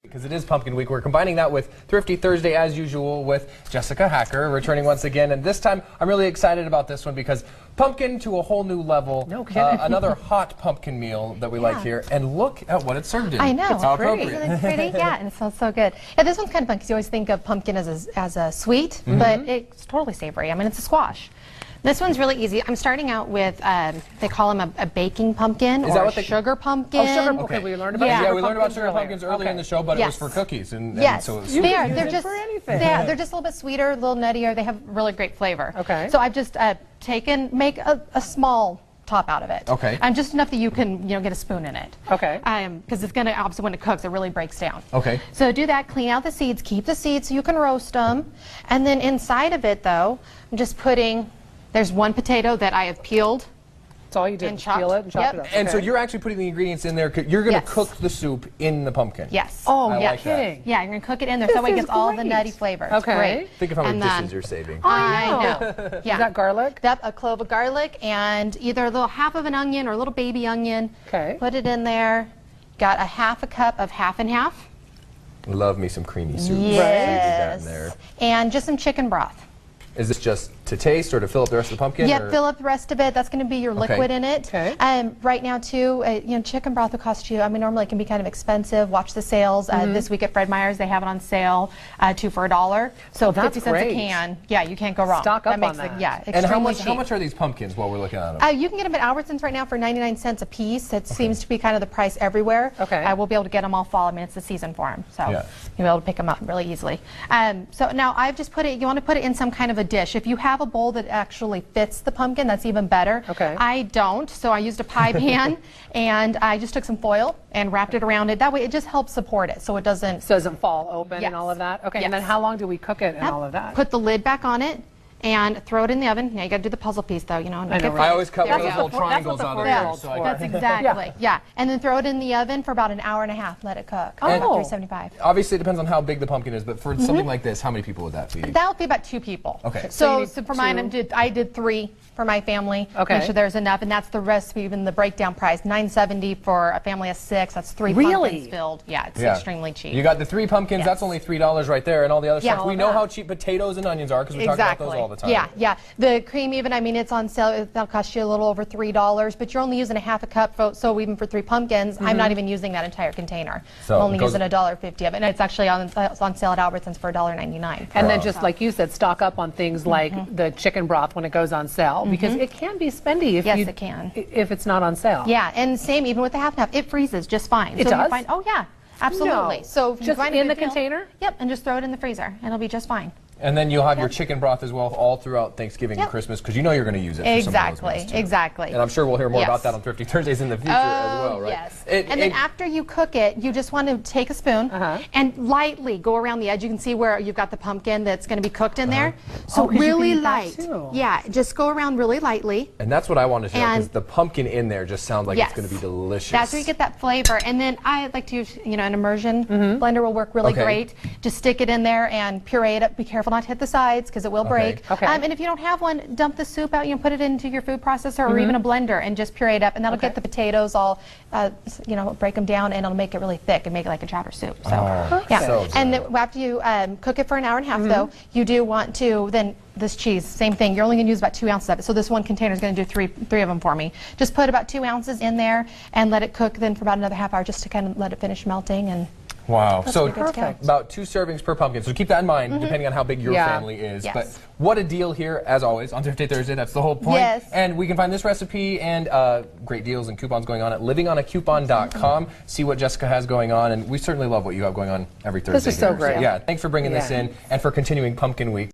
Because it is Pumpkin Week. We're combining that with Thrifty Thursday, as usual, with Jessica Hacker returning once again. And this time, I'm really excited about this one because pumpkin to a whole new level. No kidding. Another hot pumpkin meal that we like here. And look at what it's served in. I know. It's how pretty. appropriate. Isn't it pretty? Yeah, and it smells so good. Yeah, this one's kind of fun because you always think of pumpkin as a sweet, but it's totally savory. I mean, it's a squash. This one's really easy. I'm starting out with, they call them a baking pumpkin or a sugar pumpkin. Oh, sugar pumpkin. We learned about Yeah, we learned about sugar pumpkins earlier in the show, but it was for cookies. And so it was they're just for anything. they're just a little bit sweeter, a little nuttier. They have really great flavor. Okay. So I've just make a small top out of it. Okay. And just enough that you can get a spoon in it. Okay. Because it's going to, obviously when it cooks, it really breaks down. Okay. So do that, clean out the seeds, keep the seeds so you can roast them. And then inside of it though, I'm just putting, there's one potato that I have peeled. That's all you did, And peel it and chop chopped. it up. And so Okay. you're actually putting the ingredients in there. You're going to Yes. cook the soup in the pumpkin. Yes. Oh, I yeah, like that. kidding. Yeah, you're going to cook it in there so that way it is gets all the great. nutty flavor. It's Okay. great. Think of how many And dishes then- you're saving. I know. Yeah. Is that garlic? Yep, a clove of garlic and either a little half of an onion or a little baby onion. Okay. Put it in there. Got a half a cup of half and half. Love me some creamy soup. Yes. In there. And just some chicken broth. Is this just to taste or to fill up the rest of the pumpkin? Yep, or? fill up the rest of it. That's going to be your liquid in it. Okay. Right now, too, chicken broth will cost you, I mean, normally it can be kind of expensive. Watch the sales. This week at Fred Meyer's, they have it on sale, 2 for $1. So that's 50 cents great. a can. Yeah, you can't go wrong. Stock up makes on that. Yeah, And how extremely cheap. much are these pumpkins while we're looking at them? You can get them at Albertsons right now for 99 cents a piece. It seems to be kind of the price everywhere. Okay. I will be able to get them all fall. I mean, it's the season for them. So Yeah. you'll be able to pick them up really easily. So now I've just put it, you want to put it in some kind of a dish. If you have a bowl that actually fits the pumpkin, that's even better. Okay. I don't, so I used a pie pan and I just took some foil and wrapped it around it. That way it just helps support it so it doesn't So it doesn't fall open Yes. and all of that? Okay, Yes. and then how long do we cook it and all of that? Put the lid back on it and throw it in the oven. Now you got to do the puzzle piece though, and make know, it right? fit. I always cut There one of you those go. little triangles That's out what of the there. 4-year-olds So I for. That's exactly, yeah. And then throw it in the oven for about an hour and a half. Let it cook. Oh. About 375. Obviously, it depends on how big the pumpkin is, but for something like this, how many people would that feed? That would be about 2 people. Okay. So you So, need for mine, 2. I did 3 for my family. Okay. Make sure there's enough, and that's the recipe, even the breakdown price. $9.70 for a family of 6. That's 3 Really? pumpkins filled. Yeah, it's Yeah. extremely cheap. You got the 3 pumpkins, Yes. that's only $3 right there, and all the other Yeah. stuff. All We of know that. how cheap potatoes and onions are because we talk about those all the time. Yeah, yeah. The cream, even, I mean, it's on sale. That'll cost you a little over $3, but you're only using a half a cup. So even for 3 pumpkins, I'm not even using that entire container. So I'm it only goes- using $1.50 of it, and it's actually on sale at Albertsons for $1.99. And then just like you said, stock up on things like the chicken broth when it goes on sale because it can be spendy if Yes, you it can. if it's not on sale. Yeah, and same even with the half and half. It freezes just fine. It so does? You find, oh yeah, absolutely. No. So if you Just find a in good the deal- container? Yep, and just throw it in the freezer, and it'll be just fine. And then you'll have your chicken broth as well all throughout Thanksgiving and Yep. Christmas because you know you're going to use it for some of those Exactly, meals, too. exactly. And I'm sure we'll hear more about Yes. that on Thrifty Thursdays in the future as well, right? Yes. And then after you cook it, you just want to take a spoon and lightly go around the edge. You can see where you've got the pumpkin that's going to be cooked in there. So Oh, 'cause you can really eat that light. too. Yeah, just go around really lightly. And that's what I wanted to know because And- the pumpkin in there just sounds like Yes. it's going to be delicious. That's where you get that flavor. And then I like to use, an immersion blender will work really Okay. great. Just stick it in there and puree it up. Be careful not to hit the sides because it will break. Okay. And if you don't have one, dump the soup out. You can put it into your food processor or even a blender and just puree it up. And that'll get the potatoes all, break them down and it'll make it really thick and make it like a chowder soup. So, yeah. so And then after you cook it for an hour and a half, though, you do want to then this cheese, same thing. You're only going to use about 2 ounces of it. So this one container is going to do three of them for me. Just put about 2 ounces in there and let it cook then for about another half hour just to kind of let it finish melting. And Wow. So pretty good to go. about 2 servings per pumpkin. So keep that in mind depending on how big your Yeah. family is. Yes. But what a deal here, as always, on Thrifty Thursday. That's the whole point. Yes. And we can find this recipe and great deals and coupons going on at livingonacoupon.com. See what Jessica has going on. And we certainly love what you have going on every Thursday. is so here. great. Yeah. Thanks for bringing this Yeah. in and for continuing Pumpkin Week.